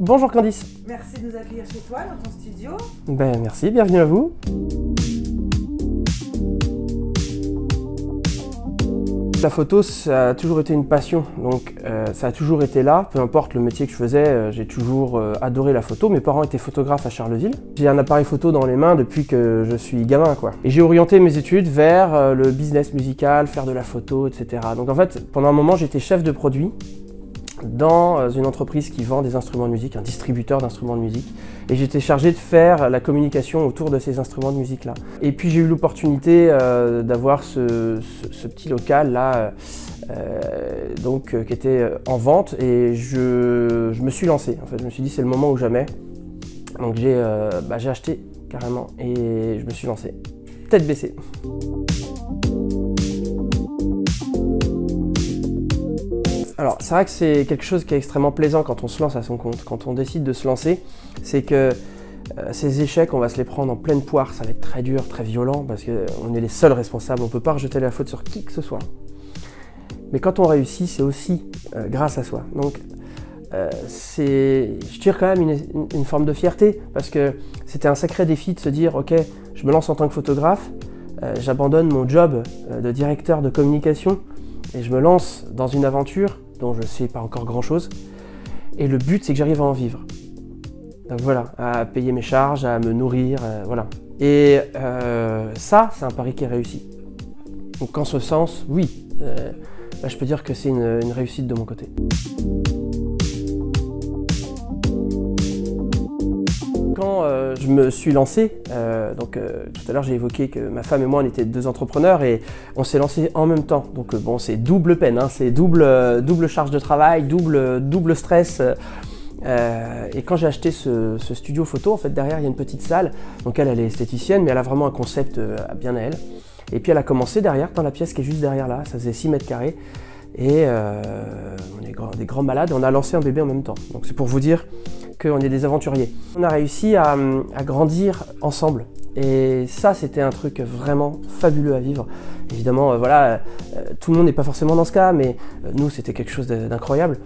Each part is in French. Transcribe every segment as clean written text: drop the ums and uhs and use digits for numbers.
Bonjour Candice. Merci de nous accueillir chez toi, dans ton studio. Ben merci, bienvenue à vous. La photo, ça a toujours été une passion, donc ça a toujours été là, peu importe le métier que je faisais, j'ai toujours adoré la photo. Mes parents étaient photographes à Charleville. J'ai un appareil photo dans les mains depuis que je suis gamin, quoi. Et j'ai orienté mes études vers le business musical, faire de la photo, etc. Donc en fait, pendant un moment, j'étais chef de produit dans une entreprise qui vend des instruments de musique, un distributeur d'instruments de musique. Et j'étais chargé de faire la communication autour de ces instruments de musique-là. Et puis j'ai eu l'opportunité d'avoir ce petit local là, qui était en vente, et je me suis lancé. En fait, je me suis dit c'est le moment ou jamais. Donc j'ai acheté carrément et je me suis lancé, tête baissée. Alors c'est vrai que c'est quelque chose qui est extrêmement plaisant quand on se lance à son compte, quand on décide de se lancer, c'est que ces échecs, on va se les prendre en pleine poire, ça va être très dur, très violent, parce qu'on est les seuls responsables, on ne peut pas rejeter la faute sur qui que ce soit. Mais quand on réussit, c'est aussi grâce à soi. Donc je tire quand même une forme de fierté, parce que c'était un sacré défi de se dire, ok, je me lance en tant que photographe, j'abandonne mon job de directeur de communication, et je me lance dans une aventure dont je ne sais pas encore grand-chose. Et le but, c'est que j'arrive à en vivre. Donc voilà, à payer mes charges, à me nourrir, voilà. Et ça, c'est un pari qui est réussi. Donc en ce sens, oui, je peux dire que c'est une réussite de mon côté. Quand je me suis lancé, tout à l'heure j'ai évoqué que ma femme et moi on était deux entrepreneurs et on s'est lancé en même temps. Donc bon, c'est double peine, hein, c'est double charge de travail, double stress. Et quand j'ai acheté ce studio photo, en fait derrière il y a une petite salle. Donc elle est esthéticienne, mais elle a vraiment un concept bien à elle. Et puis elle a commencé derrière, dans la pièce qui est juste derrière là, ça faisait 6 mètres carrés. Et on est des grands malades, on a lancé un bébé en même temps. Donc c'est pour vous dire qu'on est des aventuriers. On a réussi à grandir ensemble. Et ça, c'était un truc vraiment fabuleux à vivre. Évidemment, tout le monde n'est pas forcément dans ce cas, mais nous, c'était quelque chose d'incroyable.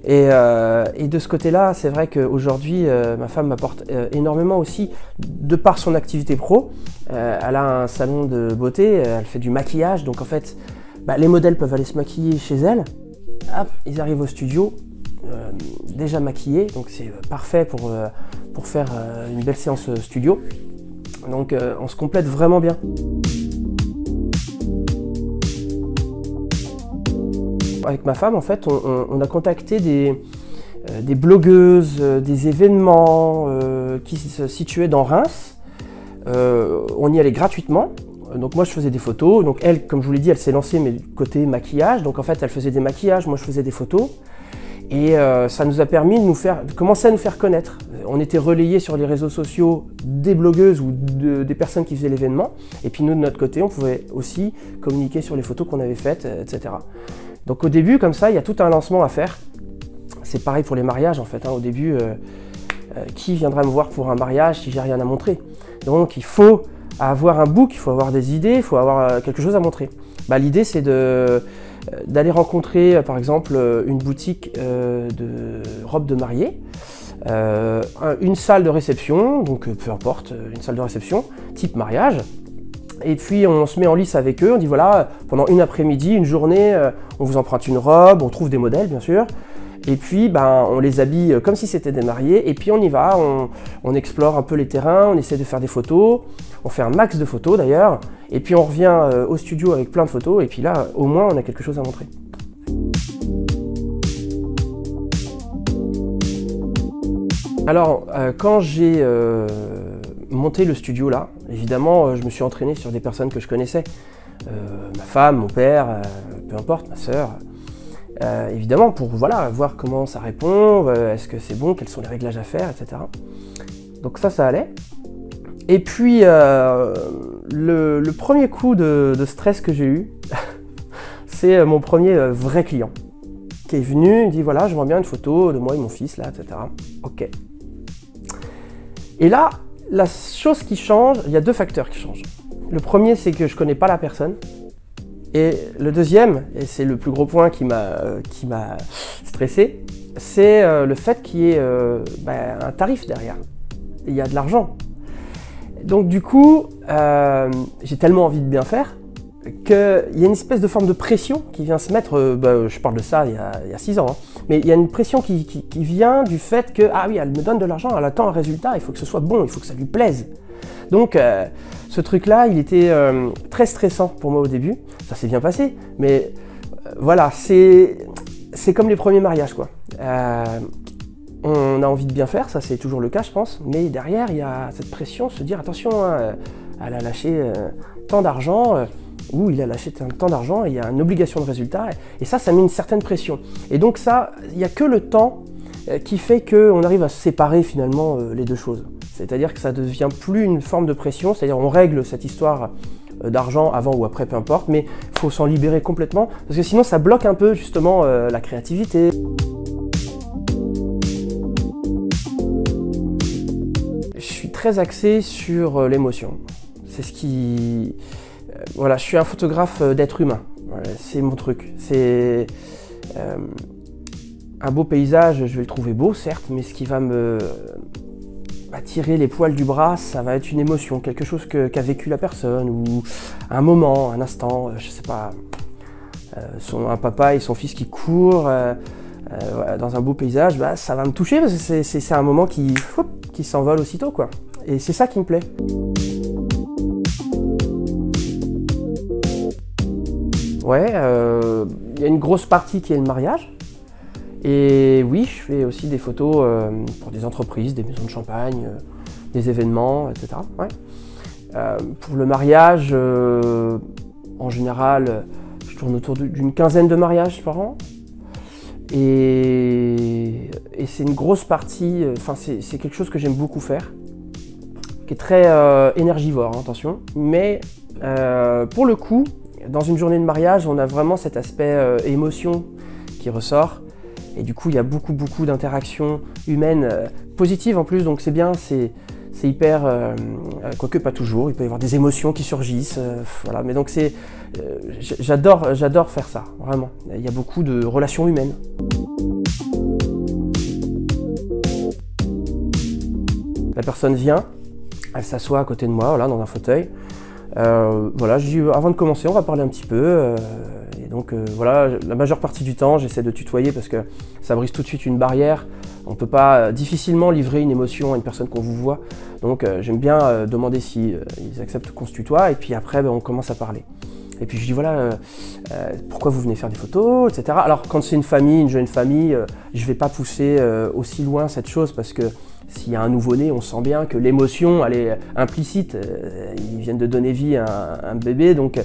Et de ce côté-là, c'est vrai qu'aujourd'hui, ma femme m'apporte énormément aussi, de par son activité pro. Elle a un salon de beauté, elle fait du maquillage, donc en fait, les modèles peuvent aller se maquiller chez elle. Hop, ils arrivent au studio, déjà maquillés, donc c'est parfait pour faire une belle séance studio. Donc on se complète vraiment bien. Avec ma femme, en fait, on a contacté des blogueuses, des événements qui se situaient dans Reims. On y allait gratuitement. Donc moi je faisais des photos, donc elle, comme je vous l'ai dit, elle s'est lancée mais côté maquillage, donc en fait elle faisait des maquillages, moi je faisais des photos, et ça nous a permis de commencer à nous faire connaître. On était relayés sur les réseaux sociaux des blogueuses ou des personnes qui faisaient l'événement, et puis nous de notre côté on pouvait aussi communiquer sur les photos qu'on avait faites, etc. Donc au début comme ça il y a tout un lancement à faire, c'est pareil pour les mariages en fait, hein. Au début qui viendra me voir pour un mariage si j'ai rien à montrer? Donc il faut avoir un book, il faut avoir des idées, il faut avoir quelque chose à montrer. L'idée c'est d'aller rencontrer par exemple une boutique de robes de mariée, une salle de réception, donc peu importe, une salle de réception, type mariage. Et puis on se met en lice avec eux, on dit voilà, pendant une après-midi, une journée, on vous emprunte une robe, on trouve des modèles bien sûr. Et puis on les habille comme si c'était des mariés, et puis on y va, on explore un peu les terrains, on essaie de faire des photos, on fait un max de photos d'ailleurs, et puis on revient au studio avec plein de photos, et puis là au moins on a quelque chose à montrer. Alors quand j'ai monté le studio là, évidemment je me suis entraîné sur des personnes que je connaissais, ma femme, mon père, peu importe, ma sœur. Évidemment pour voir comment ça répond, est-ce que c'est bon, quels sont les réglages à faire, etc. Donc ça allait. Et puis le premier coup de stress que j'ai eu, c'est mon premier vrai client qui est venu, il dit voilà, j'aimerais bien une photo de moi et mon fils là, etc. Ok. Et là, la chose qui change, il y a deux facteurs qui changent. Le premier, c'est que je connais pas la personne. Et le deuxième, et c'est le plus gros point qui m'a stressé, c'est le fait qu'il y ait un tarif derrière. Il y a de l'argent. Donc du coup, j'ai tellement envie de bien faire qu'il y a une espèce de forme de pression qui vient se mettre, je parle de ça il y a 6 ans, hein, mais il y a une pression qui vient du fait que, ah oui, elle me donne de l'argent, elle attend un résultat, il faut que ce soit bon, il faut que ça lui plaise. Donc ce truc-là, il était très stressant pour moi au début, ça s'est bien passé, mais voilà, c'est comme les premiers mariages, quoi. On a envie de bien faire, ça c'est toujours le cas je pense, mais derrière il y a cette pression, se dire attention, hein, elle a lâché tant d'argent, ou il a lâché tant d'argent, il y a une obligation de résultat, et ça met une certaine pression. Et donc ça, il n'y a que le temps qui fait qu'on arrive à séparer finalement les deux choses. C'est-à-dire que ça ne devient plus une forme de pression, c'est-à-dire on règle cette histoire d'argent avant ou après, peu importe, mais il faut s'en libérer complètement, parce que sinon ça bloque un peu justement la créativité. Je suis très axé sur l'émotion. C'est ce qui... voilà, je suis un photographe d'être humain. Voilà, c'est mon truc. C'est un beau paysage, je vais le trouver beau, certes, mais ce qui va me tirer les poils du bras, ça va être une émotion, quelque chose qu'a vécu la personne, ou un moment, un instant, je sais pas, un papa et son fils qui courent dans un beau paysage, ça va me toucher parce que c'est un moment qui s'envole aussitôt, quoi. Et c'est ça qui me plaît. Ouais, y a une grosse partie qui est le mariage. Et oui, je fais aussi des photos pour des entreprises, des maisons de champagne, des événements, etc. Ouais. Pour le mariage, en général, je tourne autour d'une quinzaine de mariages par an. Et c'est une grosse partie, c'est quelque chose que j'aime beaucoup faire, qui est très énergivore, hein, attention. Mais pour le coup, dans une journée de mariage, on a vraiment cet aspect émotion qui ressort. Et du coup, il y a beaucoup d'interactions humaines positives en plus, donc c'est bien, c'est hyper, quoique pas toujours, il peut y avoir des émotions qui surgissent, voilà. Mais donc j'adore faire ça, vraiment. Il y a beaucoup de relations humaines. La personne vient, elle s'assoit à côté de moi, voilà, dans un fauteuil. Voilà, je dis avant de commencer, on va parler un petit peu. Et donc voilà, la majeure partie du temps, j'essaie de tutoyer parce que ça brise tout de suite une barrière. On ne peut pas difficilement livrer une émotion à une personne qu'on vous voit. Donc j'aime bien demander si ils acceptent qu'on se tutoie, et puis après on commence à parler. Et puis je dis voilà, pourquoi vous venez faire des photos, etc. Alors quand c'est une famille, une jeune famille, je ne vais pas pousser aussi loin cette chose parce que s'il y a un nouveau-né, on sent bien que l'émotion, elle est implicite. Ils viennent de donner vie à un bébé. Donc,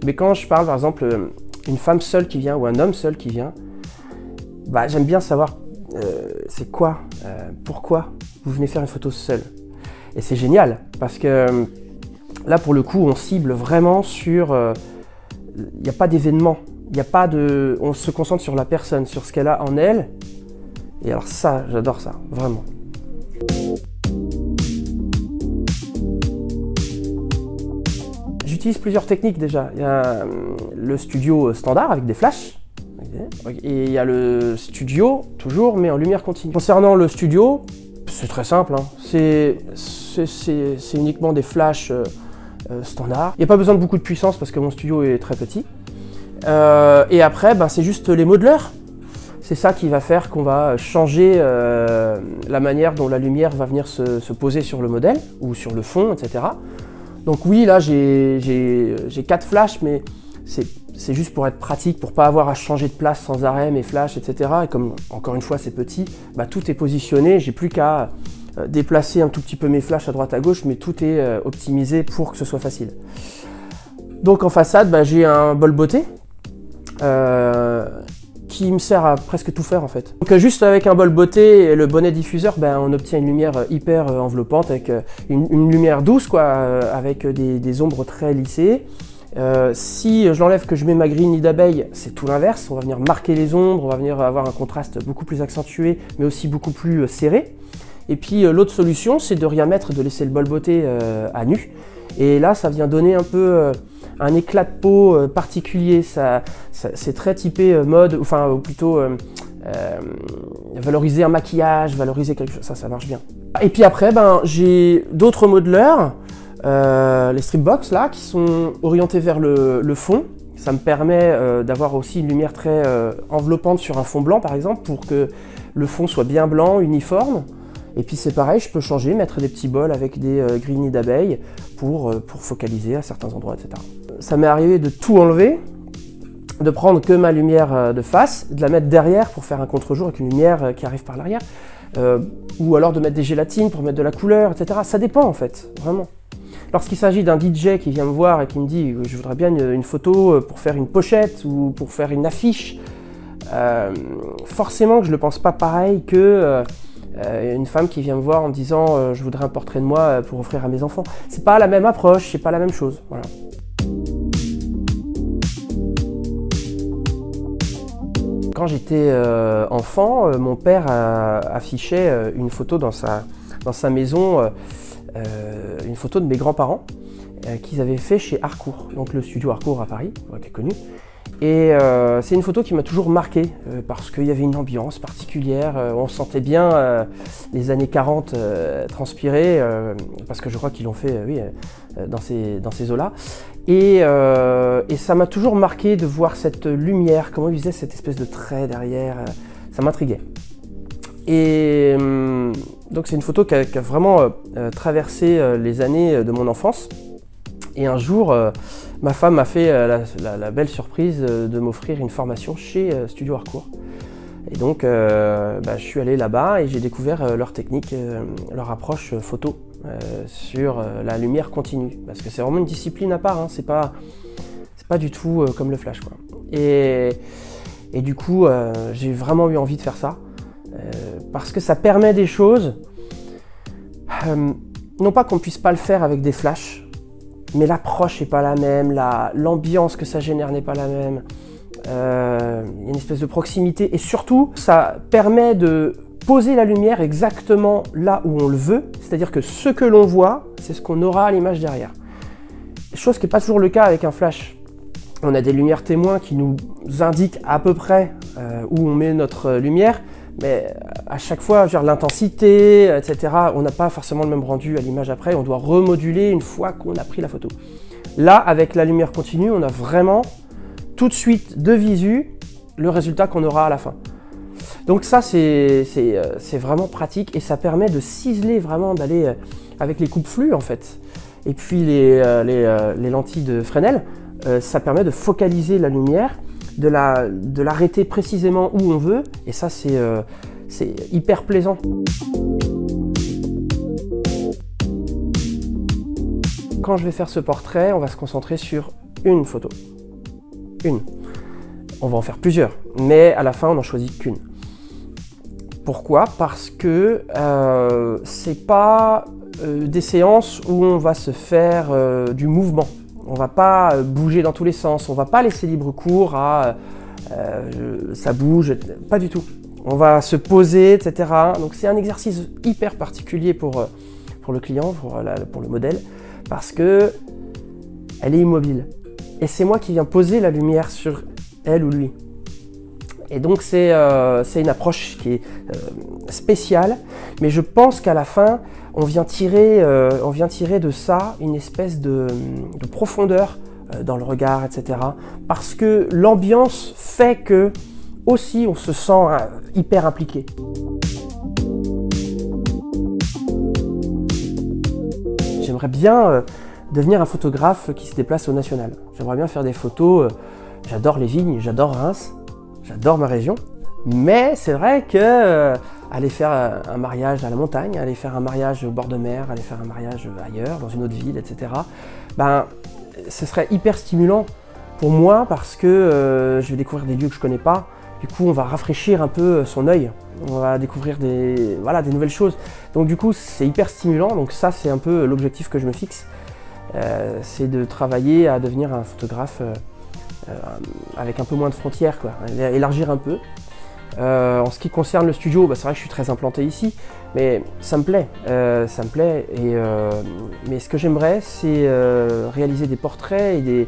mais quand je parle, par exemple, une femme seule qui vient ou un homme seul qui vient, j'aime bien savoir c'est quoi, pourquoi vous venez faire une photo seule. Et c'est génial parce que là, pour le coup, on cible vraiment sur... Il n'y a pas d'événement, on se concentre sur la personne, sur ce qu'elle a en elle. Et alors ça, j'adore ça, vraiment. J'utilise plusieurs techniques déjà. Il y a le studio standard avec des flashs. Et il y a le studio, toujours, mais en lumière continue. Concernant le studio, c'est très simple, hein. C'est uniquement des flashs standards. Il n'y a pas besoin de beaucoup de puissance parce que mon studio est très petit. Et après, c'est juste les modeleurs. C'est ça qui va faire qu'on va changer la manière dont la lumière va venir se poser sur le modèle ou sur le fond, etc. Donc oui, là j'ai 4 flashs, mais c'est juste pour être pratique, pour pas avoir à changer de place sans arrêt mes flashs, etc. Et comme encore une fois c'est petit, tout est positionné, j'ai plus qu'à déplacer un tout petit peu mes flashs à droite à gauche, mais tout est optimisé pour que ce soit facile. Donc en façade, j'ai un bol beauté qui me sert à presque tout faire en fait. Donc juste avec un bol beauté et le bonnet diffuseur, on obtient une lumière hyper enveloppante avec une lumière douce, quoi, avec des ombres très lissées. Si je l'enlève, que je mets ma grille nid d'abeille, c'est tout l'inverse. On va venir marquer les ombres, on va venir avoir un contraste beaucoup plus accentué, mais aussi beaucoup plus serré. Et puis l'autre solution, c'est de rien mettre, de laisser le bol beauté à nu. Et là, ça vient donner un peu un éclat de peau particulier. C'est très typé mode, ou plutôt valoriser un maquillage, valoriser quelque chose, ça marche bien. Et puis après, j'ai d'autres modeleurs, les stripbox là, qui sont orientés vers le fond. Ça me permet d'avoir aussi une lumière très enveloppante sur un fond blanc par exemple, pour que le fond soit bien blanc, uniforme. Et puis c'est pareil, je peux changer, mettre des petits bols avec des grignis d'abeilles pour focaliser à certains endroits, etc. Ça m'est arrivé de tout enlever, de prendre que ma lumière de face, de la mettre derrière pour faire un contre-jour avec une lumière qui arrive par l'arrière, ou alors de mettre des gélatines pour mettre de la couleur, etc. Ça dépend en fait, vraiment. Lorsqu'il s'agit d'un DJ qui vient me voir et qui me dit « je voudrais bien une photo pour faire une pochette ou pour faire une affiche », forcément que je ne le pense pas pareil que une femme qui vient me voir en me disant « je voudrais un portrait de moi pour offrir à mes enfants ». C'est pas la même approche, c'est pas la même chose. Voilà. Quand j'étais enfant, mon père affichait une photo dans sa maison, une photo de mes grands-parents qu'ils avaient fait chez Harcourt, donc le studio Harcourt à Paris, qui est connu. Et c'est une photo qui m'a toujours marqué parce qu'il y avait une ambiance particulière, on sentait bien les années 40 transpirer, parce que je crois qu'ils l'ont fait dans ces eaux-là. Et ça m'a toujours marqué de voir cette lumière, comment ils faisaient cette espèce de trait derrière, ça m'intriguait. Et donc c'est une photo qui a vraiment traversé les années de mon enfance. Et un jour, ma femme m'a fait la belle surprise de m'offrir une formation chez Studio Harcourt. Et donc je suis allé là-bas et j'ai découvert leur technique, leur approche photo sur la lumière continue. Parce que c'est vraiment une discipline à part, hein, c'est pas du tout comme le flash, quoi. Et du coup, j'ai vraiment eu envie de faire ça. Parce que ça permet des choses, non pas qu'on ne puisse pas le faire avec des flashs, mais l'approche n'est pas la même, l'ambiance que ça génère n'est pas la même. Il y a une espèce de proximité et surtout, ça permet de poser la lumière exactement là où on le veut, c'est-à-dire que ce que l'on voit, c'est ce qu'on aura à l'image derrière. Chose qui n'est pas toujours le cas avec un flash. On a des lumières témoins qui nous indiquent à peu près où on met notre lumière, mais à chaque fois, l'intensité, etc., on n'a pas forcément le même rendu à l'image après, on doit remoduler une fois qu'on a pris la photo. Là, avec la lumière continue, on a vraiment tout de suite de visu le résultat qu'on aura à la fin. Donc ça, c'est vraiment pratique et ça permet de ciseler vraiment, d'aller avec les coupes flux en fait. Et puis les lentilles de Fresnel, ça permet de focaliser la lumière, de l'arrêter précisément où on veut, et ça c'est hyper plaisant. Quand je vais faire ce portrait, on va se concentrer sur une photo. Une. On va en faire plusieurs, mais à la fin on n'en choisit qu'une. Pourquoi? Parce que c'est pas des séances où on va se faire du mouvement. On va pas bouger dans tous les sens, on va pas laisser libre cours à ça bouge, pas du tout. On va se poser, etc. Donc c'est un exercice hyper particulier pour le client, pour le modèle, parce que elle est immobile. Et c'est moi qui viens poser la lumière sur elle ou lui. Et donc c'est une approche qui est spéciale, mais je pense qu'à la fin, on vient tirer de ça une espèce de profondeur dans le regard, etc. Parce que l'ambiance fait que aussi on se sent hyper impliqué. J'aimerais bien devenir un photographe qui se déplace au national. J'aimerais bien faire des photos, j'adore les vignes, j'adore Reims, j'adore ma région, mais c'est vrai que aller faire un mariage à la montagne, aller faire un mariage au bord de mer, aller faire un mariage ailleurs, dans une autre ville, etc., ce serait hyper stimulant pour moi parce que je vais découvrir des lieux que je ne connais pas. Du coup, on va rafraîchir un peu son œil, on va découvrir des nouvelles choses. Donc du coup, c'est hyper stimulant, donc ça c'est un peu l'objectif que je me fixe. C'est de travailler à devenir un photographe avec un peu moins de frontières, quoi. Élargir un peu. En ce qui concerne le studio, c'est vrai que je suis très implanté ici, mais ça me plaît. Mais ce que j'aimerais, c'est réaliser des portraits et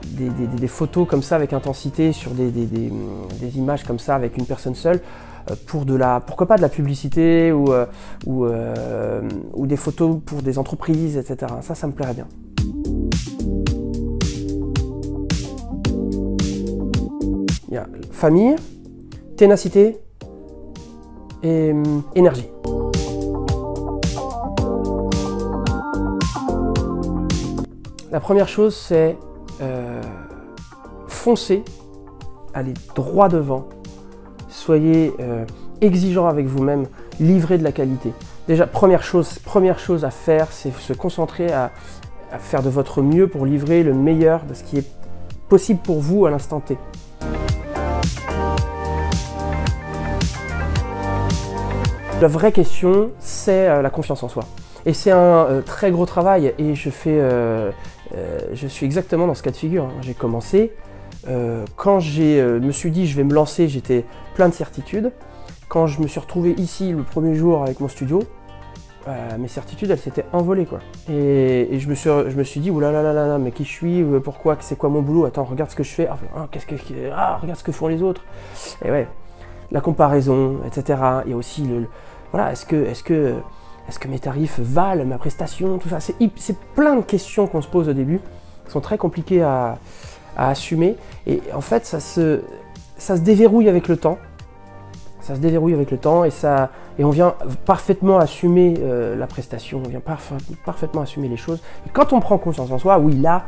des photos comme ça avec intensité sur des images comme ça avec une personne seule pour pourquoi pas de la publicité ou des photos pour des entreprises, etc. Ça me plairait bien. Il y a famille, ténacité et énergie. La première chose, c'est foncer, aller droit devant, soyez exigeant avec vous-même, livrez de la qualité. Déjà, première chose à faire, c'est se concentrer à faire de votre mieux pour livrer le meilleur de ce qui est possible pour vous à l'instant T. La vraie question, c'est la confiance en soi. Et c'est un très gros travail et je suis exactement dans ce cas de figure. J'ai commencé, quand je me suis dit je vais me lancer, j'étais plein de certitudes. Quand je me suis retrouvé ici le premier jour avec mon studio, mes certitudes elles s'étaient envolées quoi. Et je me suis dit oulala, mais qui je suis, pourquoi, c'est quoi mon boulot, attends, regarde ce que je fais, regarde ce que font les autres. Et ouais, la comparaison, etc. Il y a aussi voilà, est-ce que mes tarifs valent ma prestation, tout ça. C'est plein de questions qu'on se pose au début, qui sont très compliquées à assumer. Et en fait, ça se déverrouille avec le temps. Ça se déverrouille avec le temps et on vient parfaitement assumer la prestation, on vient parfaitement assumer les choses. Et quand on prend confiance en soi, oui, là,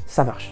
ça marche.